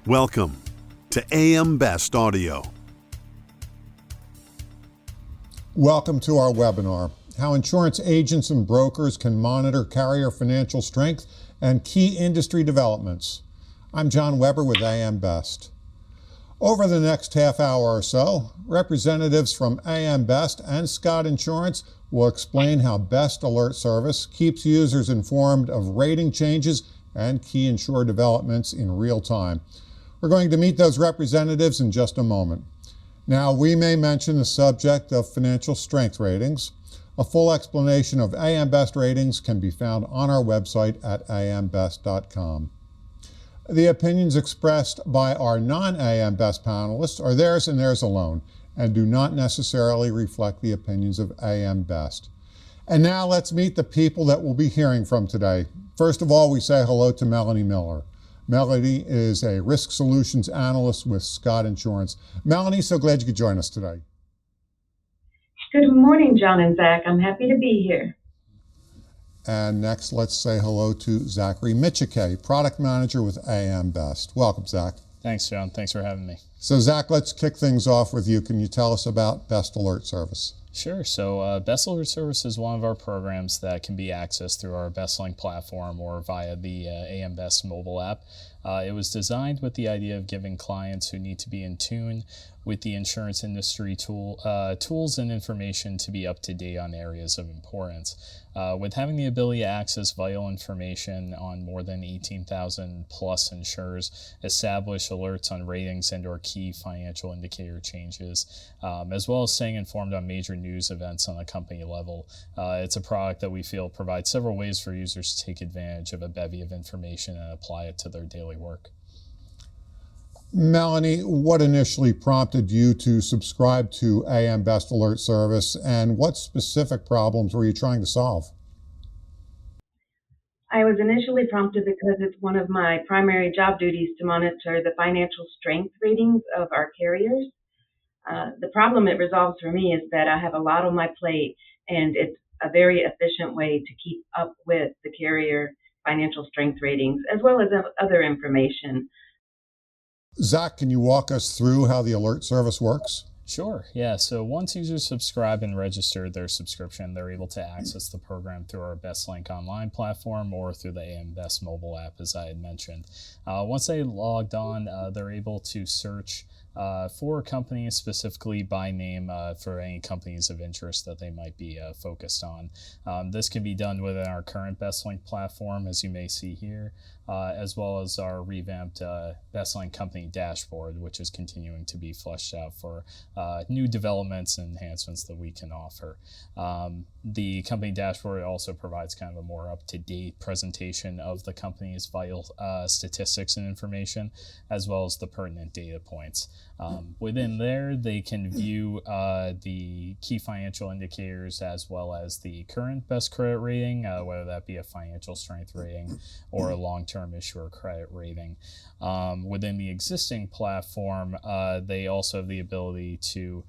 Welcome to AM Best Audio. Welcome to our webinar, How Insurance Agents and Brokers Can Monitor Carrier Financial Strength and Key Industry Developments. I'm John Weber with AM Best. Over the next half hour or so, representatives from AM Best and Scott Insurance will explain how Best Alert Service keeps users informed of rating changes and key insurer developments in real time. We're going to meet those representatives in just a moment. Now, we may mention the subject of financial strength ratings. A full explanation of AM Best ratings can be found on our website at ambest.com. The opinions expressed by our non-AM Best panelists are theirs and theirs alone, and do not necessarily reflect the opinions of AM Best. And now let's meet the people that we'll be hearing from today. First of all, we say hello to Melanie Miller. Melanie is a risk solutions analyst with Scott Insurance. Melanie, so glad you could join us today. Good morning, John and Zach. I'm happy to be here. And next, let's say hello to Zachary Michike, product manager with AM Best. Welcome, Zach. Thanks, John. Thanks for having me. So, Zach, let's kick things off with you. Can you tell us about Best Alert Service? Sure. So Best Alert Service is one of our programs that can be accessed through our BestLink platform or via the AM Best mobile app. It was designed with the idea of giving clients who need to be in tune with the insurance industry tools and information to be up to date on areas of importance. With having the ability to access vital information on more than 18,000 plus insurers, establish alerts on ratings and or key financial indicator changes, as well as staying informed on major news events on a company level. It's a product that we feel provides several ways for users to take advantage of a bevy of information and apply it to their daily work. Melanie, what initially prompted you to subscribe to AM Best Alert Service, and what specific problems were you trying to solve? I was initially prompted because it's one of my primary job duties to monitor the financial strength ratings of our carriers. The problem it resolves for me is that I have a lot on my plate, and it's a very efficient way to keep up with the carrier financial strength ratings, as well as other information. Zach, can you walk us through how the alert service works? Sure, yeah. So once users subscribe and register their subscription, they're able to access the program through our BestLink online platform or through the AM Best mobile app, as I had mentioned. Once they logged on, they're able to search for companies, specifically by name, for any companies of interest that they might be focused on. This can be done within our current BestLink platform, as you may see here, as well as our revamped BestLink company dashboard, which is continuing to be fleshed out for new developments and enhancements that we can offer. The company dashboard also provides kind of a more up-to-date presentation of the company's vital statistics and information, as well as the pertinent data points. Within there, they can view the key financial indicators as well as the current best credit rating, whether that be a financial strength rating or a long-term issuer credit rating. Within the existing platform, they also have the ability to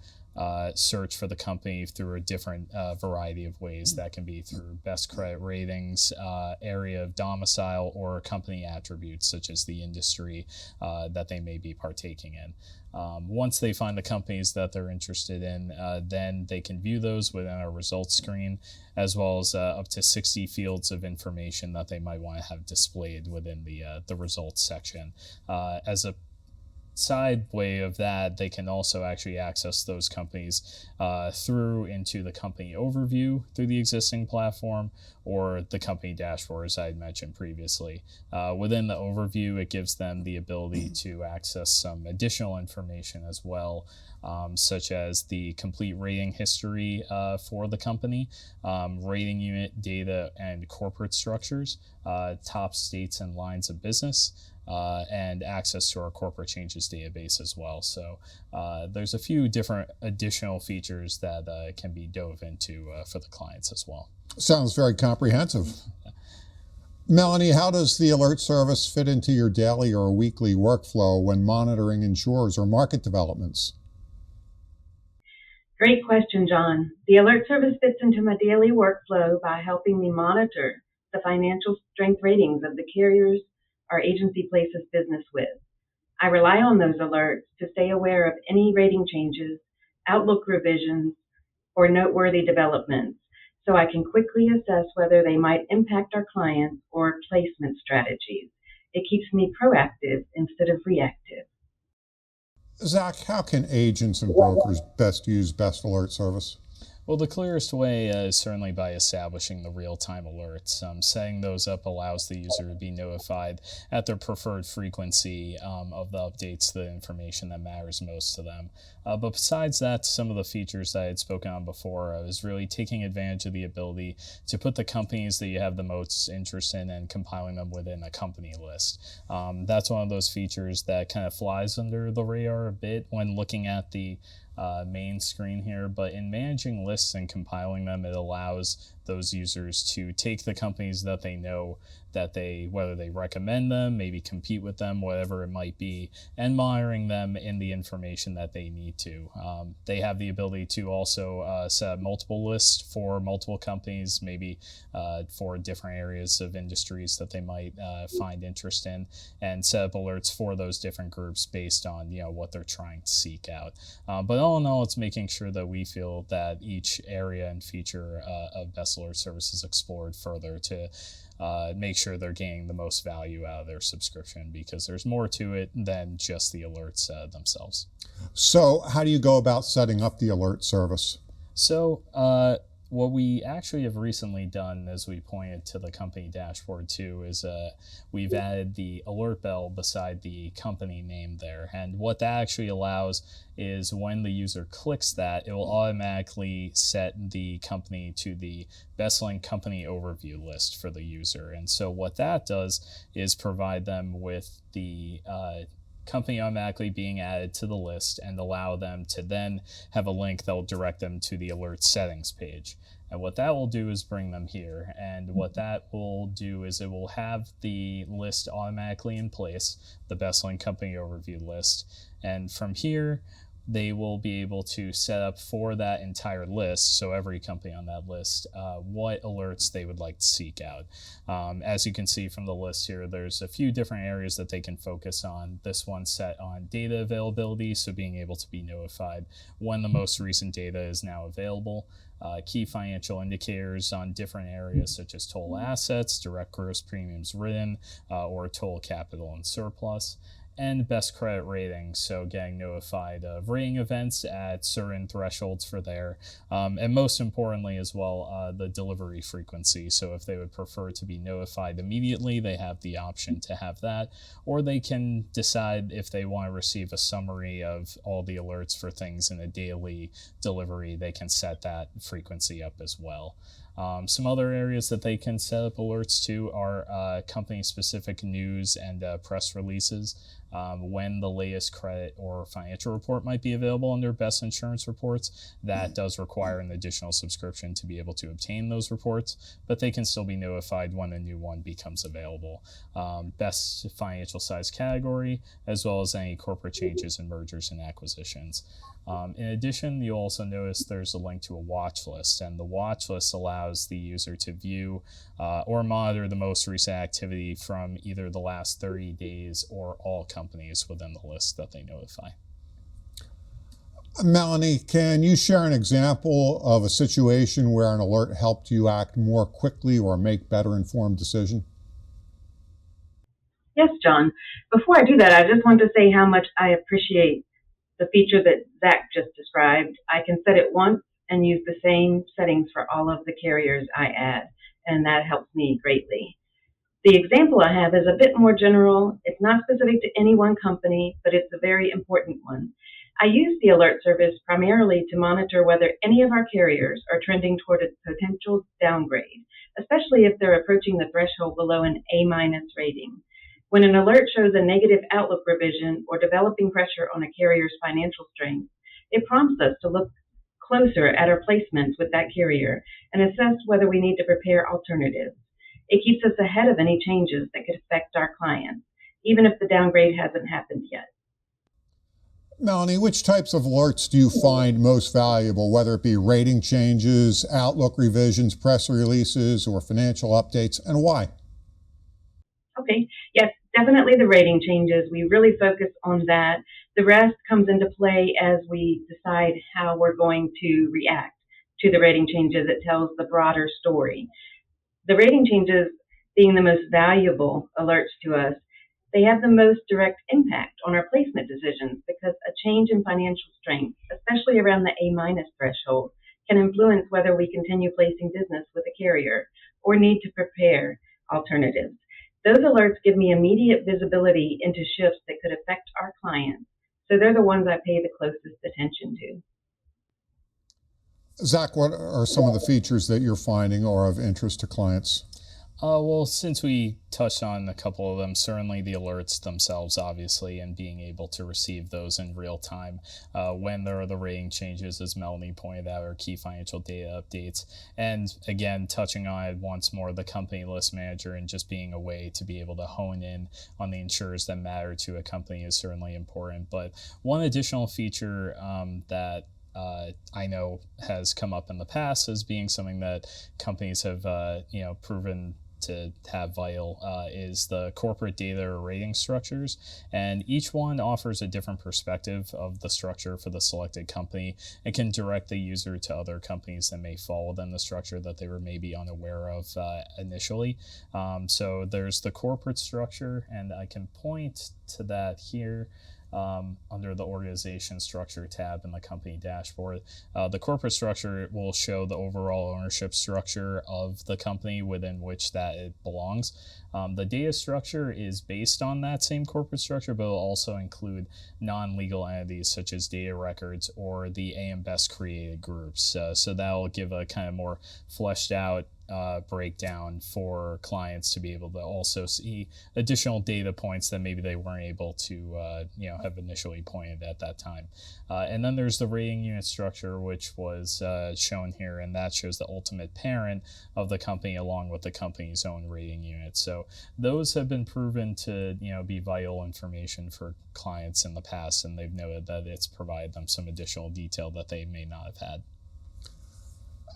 search for the company through a different variety of ways. That can be through best credit ratings, area of domicile, or company attributes such as the industry that they may be partaking in. Once they find the companies that they're interested in, then they can view those within our results screen, as well as up to 60 fields of information that they might want to have displayed within the results section. As a side way of that, they can also actually access those companies through into the company overview through the existing platform or the company dashboard, as I had mentioned previously. Within the overview, it gives them the ability to access some additional information as well, such as the complete rating history for the company, rating unit data and corporate structures, top states and lines of business, and access to our corporate changes database as well. So there's a few different additional features that can be dove into for the clients as well. Sounds very comprehensive. Melanie, how does the alert service fit into your daily or weekly workflow when monitoring insurers or market developments? Great question, John. The alert service fits into my daily workflow by helping me monitor the financial strength ratings of the carriers our agency places business with. I rely on those alerts to stay aware of any rating changes, outlook revisions, or noteworthy developments, so I can quickly assess whether they might impact our clients or placement strategies. It keeps me proactive instead of reactive. Zach, how can agents and brokers best use Best Alert service? Well, the clearest way is certainly by establishing the real-time alerts. Setting those up allows the user to be notified at their preferred frequency of the updates to the information that matters most to them. But besides that, some of the features that I had spoken on before is really taking advantage of the ability to put the companies that you have the most interest in and compiling them within a company list. That's one of those features that kind of flies under the radar a bit when looking at the main screen here, but in managing lists and compiling them, it allows those users to take the companies that they know that whether they recommend them, maybe compete with them, whatever it might be, and monitoring them in the information that they need to. They have the ability to also set up multiple lists for multiple companies, maybe for different areas of industries that they might find interest in, and set up alerts for those different groups based on what they're trying to seek out. But all in all, it's making sure that we feel that each area and feature of Best Alert service is explored further to make sure they're getting the most value out of their subscription, because there's more to it than just the alerts themselves. So how do you go about setting up the alert service? So what we actually have recently done, as we pointed to the company dashboard too, is we've added the alert bell beside the company name there. And what that actually allows is when the user clicks that, it will automatically set the company to the BestLink company overview list for the user. And so what that does is provide them with the company automatically being added to the list and allow them to then have a link that will direct them to the alert settings page. And what that will do is bring them here. And what that will do is it will have the list automatically in place, the BestLink company overview list. And from here, they will be able to set up for that entire list, so every company on that list, what alerts they would like to seek out. As you can see from the list here, there's a few different areas that they can focus on. This one's set on data availability, so being able to be notified when the most recent data is now available. Key financial indicators on different areas such as total assets, direct gross premiums written, or total capital and surplus. And best credit rating, so getting notified of rating events at certain thresholds for there. And most importantly as well, the delivery frequency. So if they would prefer to be notified immediately, they have the option to have that, or they can decide if they want to receive a summary of all the alerts for things in a daily delivery, they can set that frequency up as well. Some other areas that they can set up alerts to are company-specific news and press releases. When the latest credit or financial report might be available under Best Insurance Reports, that does require an additional subscription to be able to obtain those reports, but they can still be notified when a new one becomes available. Best financial size category, as well as any corporate changes and mergers and acquisitions. In addition, you'll also notice there's a link to a watch list, and the watch list allows the user to view or monitor the most recent activity from either the last 30 days or all companies within the list that they notify. Melanie, can you share an example of a situation where an alert helped you act more quickly or make better informed decisions? Yes, John. Before I do that, I just want to say how much I appreciate the feature that Zach just described. I can set it once and use the same settings for all of the carriers I add, and that helps me greatly. The example I have is a bit more general. It's not specific to any one company, but it's a very important one. I use the alert service primarily to monitor whether any of our carriers are trending toward a potential downgrade, especially if they're approaching the threshold below an A- rating. When an alert shows a negative outlook revision or developing pressure on a carrier's financial strength, it prompts us to look closer at our placements with that carrier and assess whether we need to prepare alternatives. It keeps us ahead of any changes that could affect our clients, even if the downgrade hasn't happened yet. Melanie, which types of alerts do you find most valuable, whether it be rating changes, outlook revisions, press releases, or financial updates, and why? Okay, yes, Definitely the rating changes. We really focus on that. The rest comes into play as we decide how we're going to react to the rating changes. It tells the broader story. The rating changes being the most valuable alerts to us, they have the most direct impact on our placement decisions because a change in financial strength, especially around the A- threshold, can influence whether we continue placing business with a carrier or need to prepare alternatives. Those alerts give me immediate visibility into shifts that could affect our clients, so they're the ones I pay the closest attention to. Zach, what are some of the features that you're finding are of interest to clients? Well, since we touched on a couple of them, certainly the alerts themselves, obviously, and being able to receive those in real time when there are the rating changes, as Melanie pointed out, or key financial data updates. And again, touching on it once more, the company list manager and just being a way to be able to hone in on the insurers that matter to a company is certainly important. But one additional feature that I know has come up in the past as being something that companies have, proven to have vital is the corporate data or rating structures, and each one offers a different perspective of the structure for the selected company and can direct the user to other companies that may fall within the structure that they were maybe unaware of initially. So there's the corporate structure, and I can point to that here. Under the organization structure tab in the company dashboard. The corporate structure will show the overall ownership structure of the company within which that it belongs. The data structure is based on that same corporate structure, but will also include non-legal entities such as data records or the AM Best created groups. So that will give a kind of more fleshed out breakdown for clients to be able to also see additional data points that maybe they weren't able to have initially pointed at that time. And then there's the rating unit structure, which was shown here, and that shows the ultimate parent of the company along with the company's own rating unit. So those have been proven to be vital information for clients in the past, and they've noted that it's provided them some additional detail that they may not have had.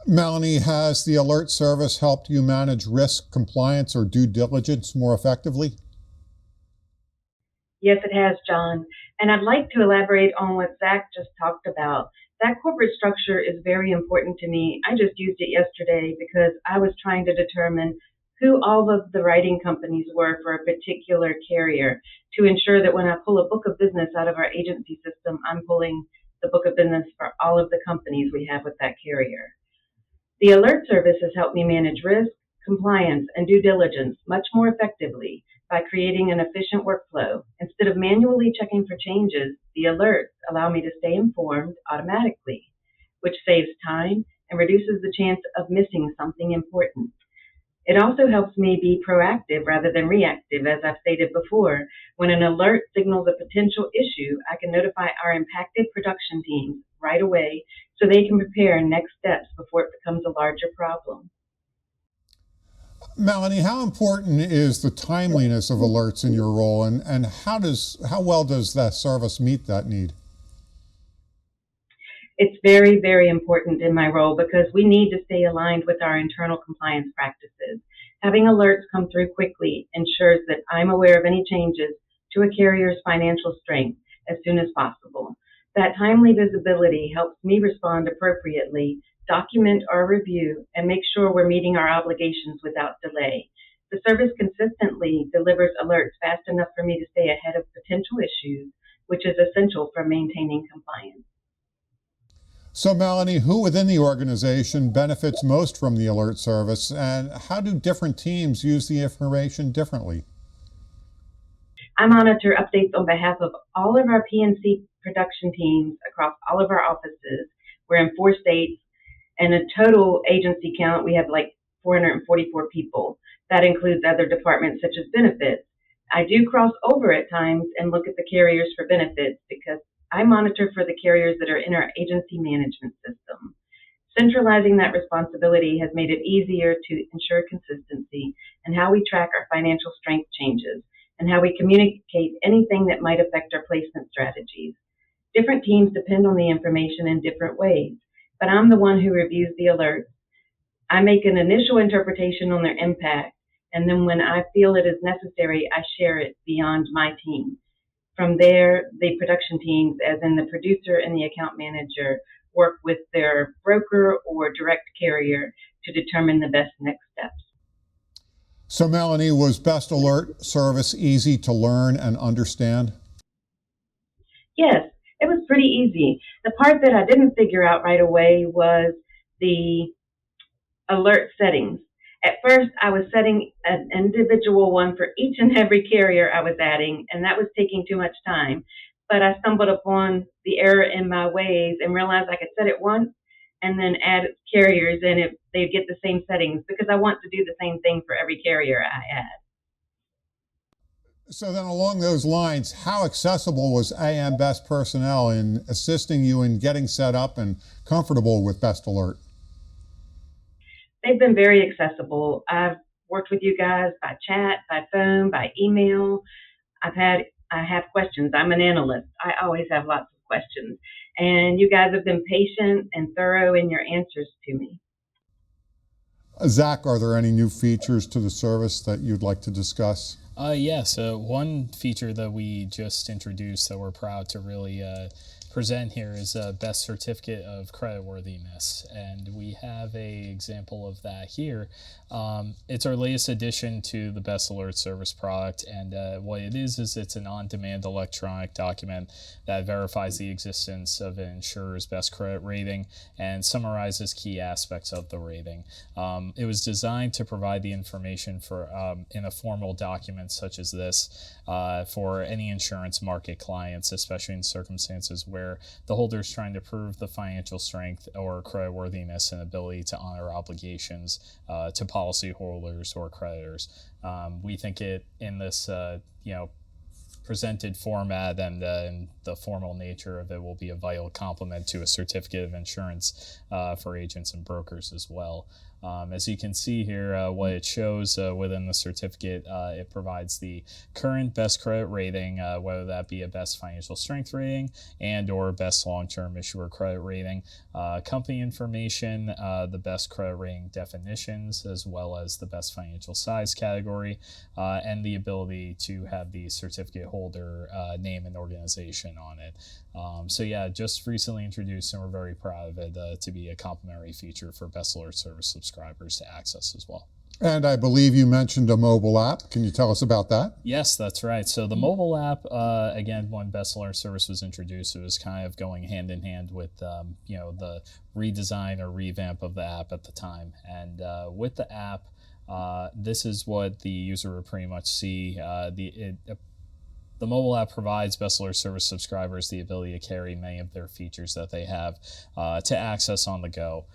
Melanie, has the alert service helped you manage risk, compliance, or due diligence more effectively? Yes, it has, John. And I'd like to elaborate on what Zach just talked about. That corporate structure is very important to me. I just used it yesterday because I was trying to determine who all of the writing companies were for a particular carrier to ensure that when I pull a book of business out of our agency system, I'm pulling the book of business for all of the companies we have with that carrier. The alert service has helped me manage risk, compliance, and due diligence much more effectively by creating an efficient workflow. Instead of manually checking for changes, the alerts allow me to stay informed automatically, which saves time and reduces the chance of missing something important. It also helps me be proactive rather than reactive, as I've stated before. When an alert signals a potential issue, I can notify our impacted production teams right away so they can prepare next steps before it becomes a larger problem. Melanie, how important is the timeliness of alerts in your role, and how well does that service meet that need? It's very, very important in my role because we need to stay aligned with our internal compliance practices. Having alerts come through quickly ensures that I'm aware of any changes to a carrier's financial strength as soon as possible. That timely visibility helps me respond appropriately, document our review, and make sure we're meeting our obligations without delay. The service consistently delivers alerts fast enough for me to stay ahead of potential issues, which is essential for maintaining compliance. So, Melanie, who within the organization benefits most from the alert service, and how do different teams use the information differently? I monitor updates on behalf of all of our P&C production teams across all of our offices. We're in 4 states, and a total agency count, we have like 444 people. That includes other departments such as benefits. I do cross over at times and look at the carriers for benefits because I monitor for the carriers that are in our agency management system. Centralizing that responsibility has made it easier to ensure consistency in how we track our financial strength changes and how we communicate anything that might affect our placement strategies. Different teams depend on the information in different ways, but I'm the one who reviews the alerts. I make an initial interpretation on their impact, And then when I feel it is necessary, I share it beyond my team. From there, the production teams, as in the producer and the account manager, work with their broker or direct carrier to determine the best next steps. So, Melanie, was Best Alert service easy to learn and understand? Yes, it was pretty easy. The part that I didn't figure out right away was the alert settings. At first, I was setting an individual one for each and every carrier I was adding, and that was taking too much time. But I stumbled upon the error in my ways and realized I could set it once and then add carriers, and they'd get the same settings because I want to do the same thing for every carrier I add. So then along those lines, how accessible was AM Best personnel in assisting you in getting set up and comfortable with Best Alert? They've been very accessible. I've worked with you guys by chat, by phone, by email. I have questions. I'm an analyst. I always have lots of questions. And you guys have been patient and thorough in your answers to me. Zach, are there any new features to the service that you'd like to discuss? So one feature that we just introduced that we're proud to really present here is a Best Certificate of Creditworthiness, and we have a example of that here. It's our latest addition to the Best Alert Service product, and what it is it's an on-demand electronic document that verifies the existence of an insurer's best credit rating and summarizes key aspects of the rating. It was designed to provide the information for in a formal document such as this for any insurance market clients, especially in circumstances where the holder is trying to prove the financial strength or creditworthiness and ability to honor obligations to policyholders or creditors. We think it in this presented format and the formal nature of it will be a vital complement to a certificate of insurance for agents and brokers as well. As you can see here, what it shows within the certificate, it provides the current best credit rating, whether that be a best financial strength rating and or best long-term issuer credit rating, company information, the best credit rating definitions, as well as the best financial size category, and the ability to have the certificate holder name and organization on it. Just recently introduced, and we're very proud of it to be a complimentary feature for Best Alert Service subscribers to access as well. And I believe you mentioned a mobile app. Can you tell us about that? Yes, that's right. So the mobile app, again, when Best Alert Service was introduced, it was kind of going hand in hand with the redesign or revamp of the app at the time. And with the app, this is what the user would pretty much see. The mobile app provides Best Alert Service subscribers the ability to carry many of their features that they have to access on the go.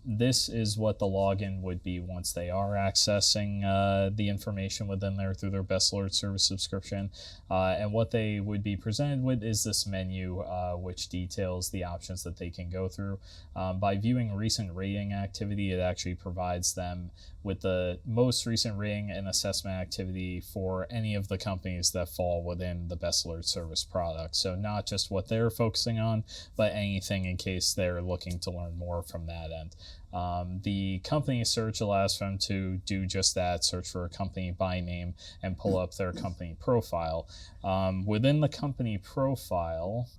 This is what the login would be once they are accessing the information within there through their Best Alert Service subscription. And what they would be presented with is this menu, which details the options that they can go through. By viewing recent rating activity, it actually provides them with the most recent rating and assessment activity for any of the companies that fall within the Best Alert Service product. So not just what they're focusing on, but anything in case they're looking to learn more from that end. The company search allows them to do just that, search for a company by name and pull up their company profile. Within the company profile,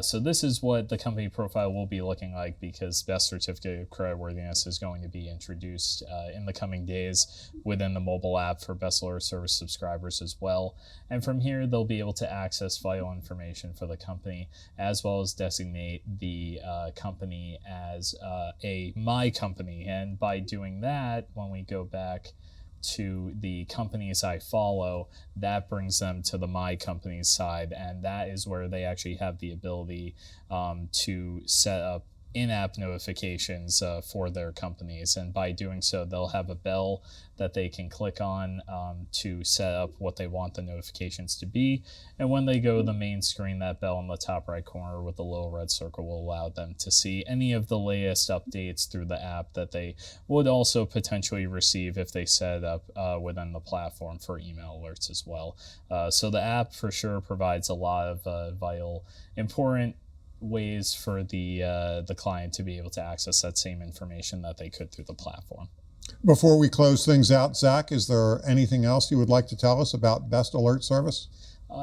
so this is what the company profile will be looking like, because Best Certificate of Creditworthiness is going to be introduced in the coming days within the mobile app for Best Alert Service subscribers as well. And from here, they'll be able to access vital information for the company, as well as designate the company as a My Company. And by doing that, when we go back to the companies I follow, that brings them to the My Companies side, and that is where they actually have the ability to set up in-app notifications for their companies. And by doing so, they'll have a bell that they can click on to set up what they want the notifications to be. And when they go to the main screen, that bell in the top right corner with the little red circle will allow them to see any of the latest updates through the app that they would also potentially receive if they set it up within the platform for email alerts as well. So the app for sure provides a lot of vital, important ways for the client to be able to access that same information that they could through the platform. Before we close things out, Zach, is there anything else you would like to tell us about Best Alert Service?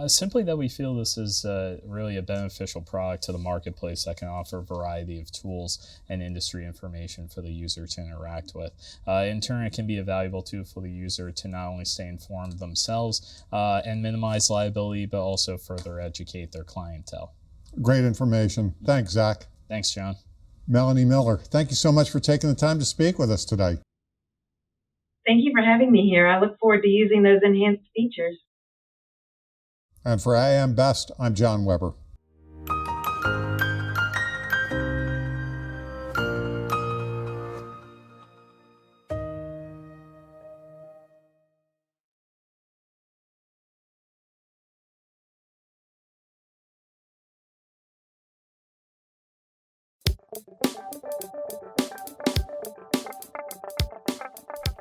Simply that we feel this is really a beneficial product to the marketplace that can offer a variety of tools and industry information for the user to interact with. In turn, it can be a valuable tool for the user to not only stay informed themselves and minimize liability, but also further educate their clientele. Great information. Thanks, Zach. Thanks, John. Melanie Miller, thank you so much for taking the time to speak with us today. Thank you for having me here. I look forward to using those enhanced features. And for AM Best, I'm John Weber.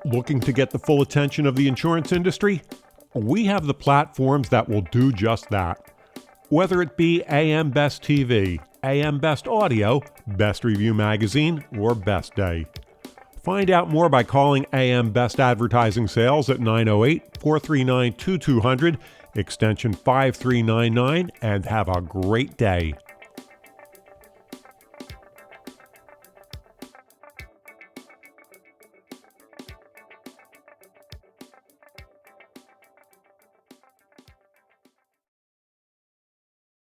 Looking to get the full attention of the insurance industry? We have the platforms that will do just that. Whether it be AM Best TV, AM Best Audio, Best Review Magazine, or Best Day. Find out more by calling AM Best Advertising Sales at 908-439-2200, extension 5399, and have a great day.